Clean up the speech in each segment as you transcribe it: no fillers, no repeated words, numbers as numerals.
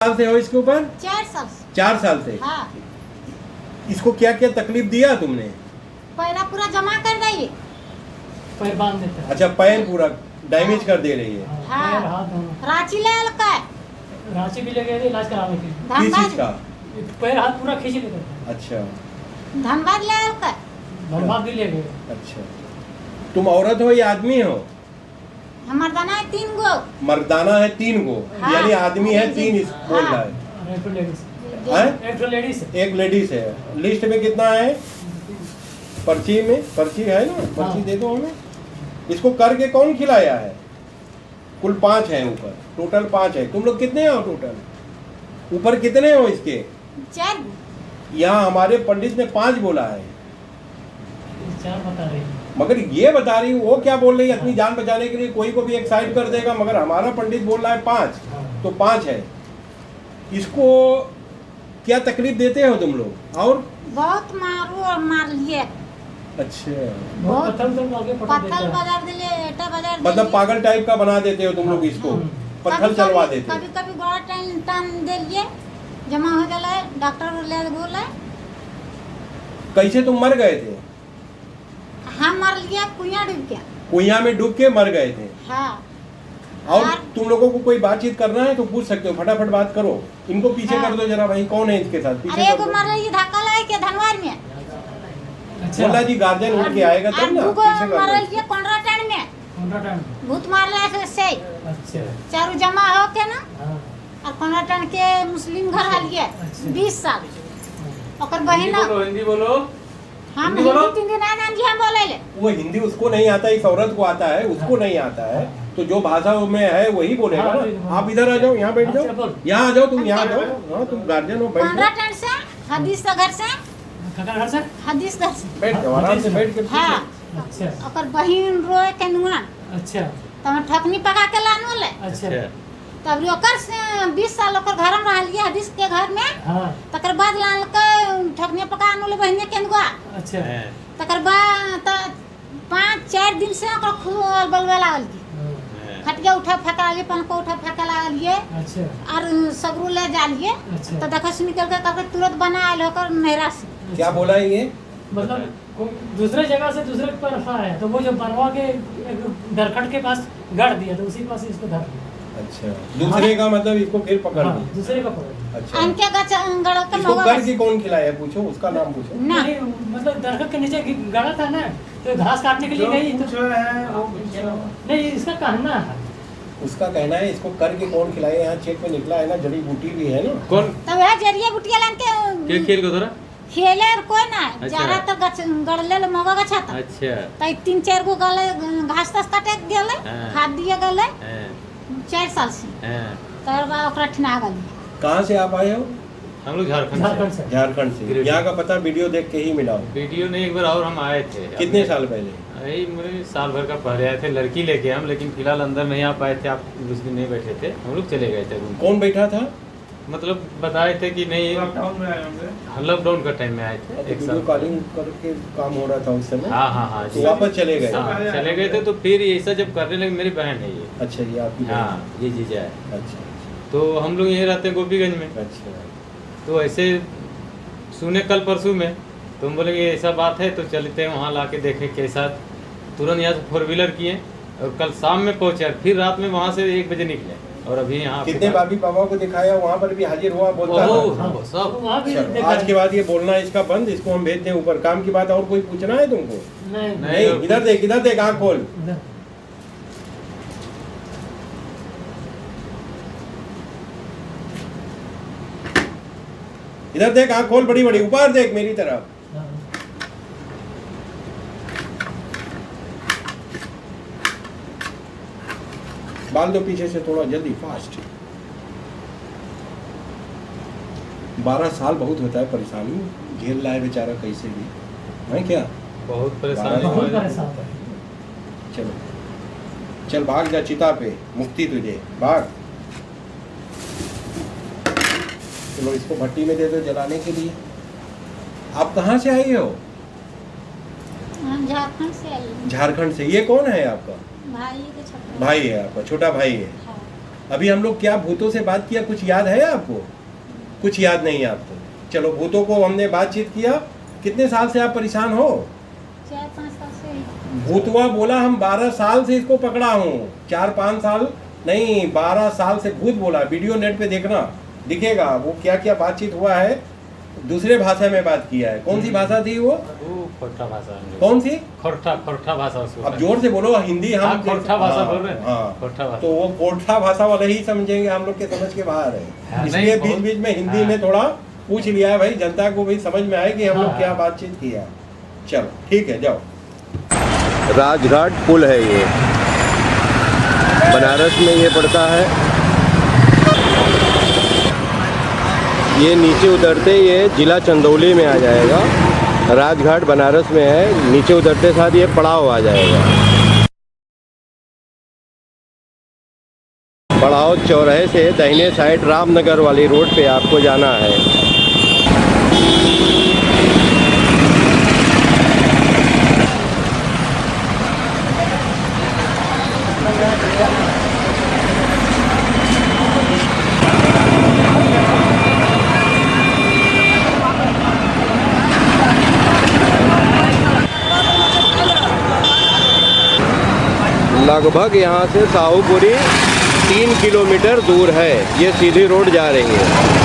साल से हो इसके ऊपर? 4 साल से। 4 साल से? हाँ। इसको क्या क्या तकलीफ दिया तुमने? पैरा पूरा जमा कर देगी। पैर बांध देता है। अच्छा, पैर पूरा डैमेज कर दे रही है। हाँ। पैर हाथ दोनों। रांची ले लगा है। रांची भी ले गए थे इलाज कराने के लिए। किस चीज का? पैर हाथ पूरा खींच लेता था। अच्छा, धनबाद ले लगा है। धनबाद भी ले गए। अच्छा, तुम औरत हो या आदमी हो? मर्दाना है 3 गो। मर्दाना है 3 गो। हाँ। यानी आदमी है 3 इस बोल रहा है। और एक लेडीज। हैं? एक लेडीज है। एक लेडीज है। लिस्ट में कितना है? पर्ची में पर्ची है ना, पर्ची हाँ। दे दो हमें। इसको करके कौन खिलाया है? कुल 5 है ऊपर, टोटल 5 है। तुम लोग कितने हो टोटल? ऊपर कितने हो इसके? 4 गो। यहाँ हमारे पंडित ने 5 बोला है, 4 बता रही है। मगर ये बता रही वो क्या बोल रही है? अपनी जान बचाने के लिए कोई को भी एक साइड कर देगा, मगर हमारा पंडित बोल रहा है 5, तो 5 है। इसको क्या तकलीफ देते हो तुम लोग? और बहुत मारू और मार लिए। अच्छा, बहुत पत्थर आगे पटक देता पत्थर है। बाजार दिले, एटा बाजार मतलब पागल टाइप का बना देते हो तुम लोग इसको, पत्थर चलवा देते हो। कभी कभी बड़ा टान दे लिए, जमा हो जाला है, डॉक्टर ले बोला। कैसे तुम मर गए थे? हम मर लिया कुइया डूब गया। कुइया में डूब के मर गए थे। हाँ। और तुम लोगों को कोई बातचीत करना है तो पूछ सकते हो, फटाफट बात करो। इनको पीछे हाँ। कर दो जरा भाई, कौन है इसके साथ? अरे पीछे कर एगो दो। मर रही धक्का लगा के धनवार में। अच्छा। बोला जी गार्जियन उठ के आएगा तब ना, दुगो पीछे मर कर रही दो। है कोंडराटन में। कोंडाटन। भूत मार रहे से अच्छा। चारों जमा हो के ना, हाँ। और कोंडराटन के मुस्लिम घर हालिए अच्छा। 20 साल। ओकर बहिन हिंदी बोलो। हम हिंदी बोलो। हिंदी 3 दिन ना जी हम बोले ले। वो हिंदी उसको नहीं आता, इस औरत को आता है, उसको नहीं आता है, तो जो भाषा में है वही बोलेगा हाँ, ना। आप इधर आ जाओ, यहाँ बैठ अच्छा, जाओ, बोल। यहाँ आ जाओ, तुम यहाँ आ जाओ। हाँ, तुम गार्जियन हो, बैठ जाओ, कोंडराटन से हदीस का घर से, काका घर से। हदीस घर से। बैठ जाओ, आराम से बैठ के। हाँ। अच्छा। ओकर बहिन रोए के नुआ, अच्छा। तो हम ठकनी पका के लानो ले। अच्छा। तब ओकर से 20 साल ओकर घर में रहलिए हदीस के घर में। हाँ। तकर बाद लान के ठकनी पका आनो ले बहिने के नुआ। अच्छा। तकर बाद 5-4 दिन से ओकर खूब बलबे लागल की। खटिया उठा फेंका लिए, पन को उठा फेंका लागलिए, अच्छा। और सगरू ले जालिए। अच्छा। तो देखो से निकल के कब तुरंत बना आयल होकर नहरा से। क्या बोला है ये? मतलब दूसरे जगह से दूसरे पर आया, तो वो जो बनवा के दरखट के पास गड़ दिया, तो उसी पास इसको धर लिया। अच्छा, दूसरे का मतलब इसको फिर पकड़ हाँ, ली। दूसरे का पकड़। अच्छा, अनके गड़ के इसको लोग करके कौन खिलाया? पूछो, उसका नाम पूछो। ना नहीं, मतलब दरखत के नीचे गड़ा था ना, तो घास काटने के लिए गई तो नहीं, इसका कहना है। उसका कहना है इसको करके कौन खिलाया। यहाँ चेक में निकला है ना, जड़ी बूटी भी है ना। कौन तब वह जरिया बुटिया लान के के खेल को तोरा? खेले और कोई ना अच्छा। जरा तो गड़ले ले मगा गछा था। अच्छा। तई 3-4 गो गले घास तास काटे गेले, हाँ। खाद दिए गेले हाँ, 4 साल से। हाँ। तर बा ओकरा ठिना गली। कहाँ से आप आए हो? हम लोग झारखंड झारखंड से। से। झारखंड से। गिरिडीह। यहाँ का पता वीडियो देख के ही मिला हो? वीडियो नहीं, एक बार और हम आए थे। कितने साल पहले? यही मेरे साल भर का पहले आए थे, लड़की लेके हम, लेकिन फिलहाल अंदर नहीं आ पाए थे। आप उस दिन नहीं बैठे थे, हम लोग चले गए थे रूम पे। कौन बैठा था? मतलब बताए थे कि नहीं, लॉकडाउन का टाइम में आए थे एक वीडियो साल। कॉलिंग करके काम हो रहा था उस समय। हाँ हाँ हाँ तो जी। वापस चले गए? हाँ, चले गए थे। तो फिर ऐसा जब करने लगे, मेरी बहन है ये। अच्छा, ये आपकी बहन हाँ, ये जीजा है। है। अच्छा तो हम लोग यहीं रहते हैं गोपीगंज में। अच्छा। तो ऐसे सुने कल परसों में, तो हम बोले ये ऐसा बात है, तो चलते हैं वहाँ लाके देखें कैसा। तुरंत यहाँ से 4 व्हीलर किए और कल शाम में पहुँचे, और फिर रात में वहाँ से 1 बजे निकले, और अभी यहाँ पे कितने भाभी पापा को दिखाया, वहाँ पर भी हाजिर हुआ, बोलता ओहो, था? हाँ, सब। वहाँ भी चलो, देखा आज के बाद ये बोलना इसका बंद, इसको हम भेज दें ऊपर। काम की बात और कोई पूछना है तुमको? नहीं, नहीं, नहीं, इधर देख, इधर देख, आँख खोल। इधर। इधर देख, आँख खोल बड़ी बड़ी, ऊपर देख मेरी तरफ। हाँ। बाल दो पीछे से थोड़ा जल्दी, फास्ट। 12 साल बहुत होता है, परेशानी झेल रहा है बेचारा कैसे भी, है क्या? बहुत परेशान बहुत बहुत हुआ। परेशान था। चलो चल, भाग जा चिता पे, मुक्ति तुझे, भाग। चलो इसको भट्टी में दे दो जलाने के लिए। आप कहाँ से आई हो? हम झारखंड से आए। झारखंड से। ये कौन है आपका? भाई के छोटा भाई है आपका, छोटा भाई है। हाँ। अभी हम लोग क्या भूतों से बात किया, कुछ याद है आपको? कुछ याद नहीं है आपको। चलो, भूतों को हमने बातचीत किया। कितने साल से आप परेशान हो? 4-5 साल से। भूतवा बोला हम 12 साल से इसको पकड़ा हूँ। 4-5 साल नहीं, 12 साल से भूत बोला। वीडियो नेट पे देखना, दिखेगा वो क्या क्या बातचीत हुआ है। दूसरे भाषा में बात किया है। कौन सी भाषा थी वो? खोरठा भाषा। कौन सी? खोरठा भाषा उसको। अब जोर से बोलो, हिंदी हम खोरठा भाषा बोल रहे हैं। हाँ, खोरठा भाषा। तो वो खोरठा भाषा वाले ही समझेंगे, हम लोग के समझ के बाहर है। इसलिए बीच बीच में हिंदी में थोड़ा पूछ लिया है भाई, जनता को भी समझ में आए कि हम लोग क्या बातचीत किया। चलो ठीक है, जाओ। राजघाट पुल है ये, बनारस में ये पड़ता है। ये नीचे उतरते ये जिला चंदौली में आ जाएगा। राजघाट बनारस में है, नीचे उतरते साथ ये पड़ाव आ जाएगा। पड़ाव चौराहे से दाहिने साइड रामनगर वाली रोड पे आपको जाना है। लगभग यहाँ से साहूपुरी 3 किलोमीटर दूर है। ये सीधी रोड जा रही है।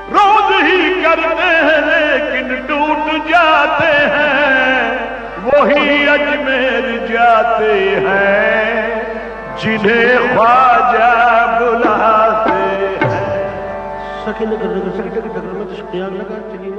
रोज ही करते हैं लेकिन टूट जाते हैं, वही अजमेर जाते हैं जिन्हें ख्वाजा बुलाते हैं। सखी नगर में तो शुक्रिया लगा चलिए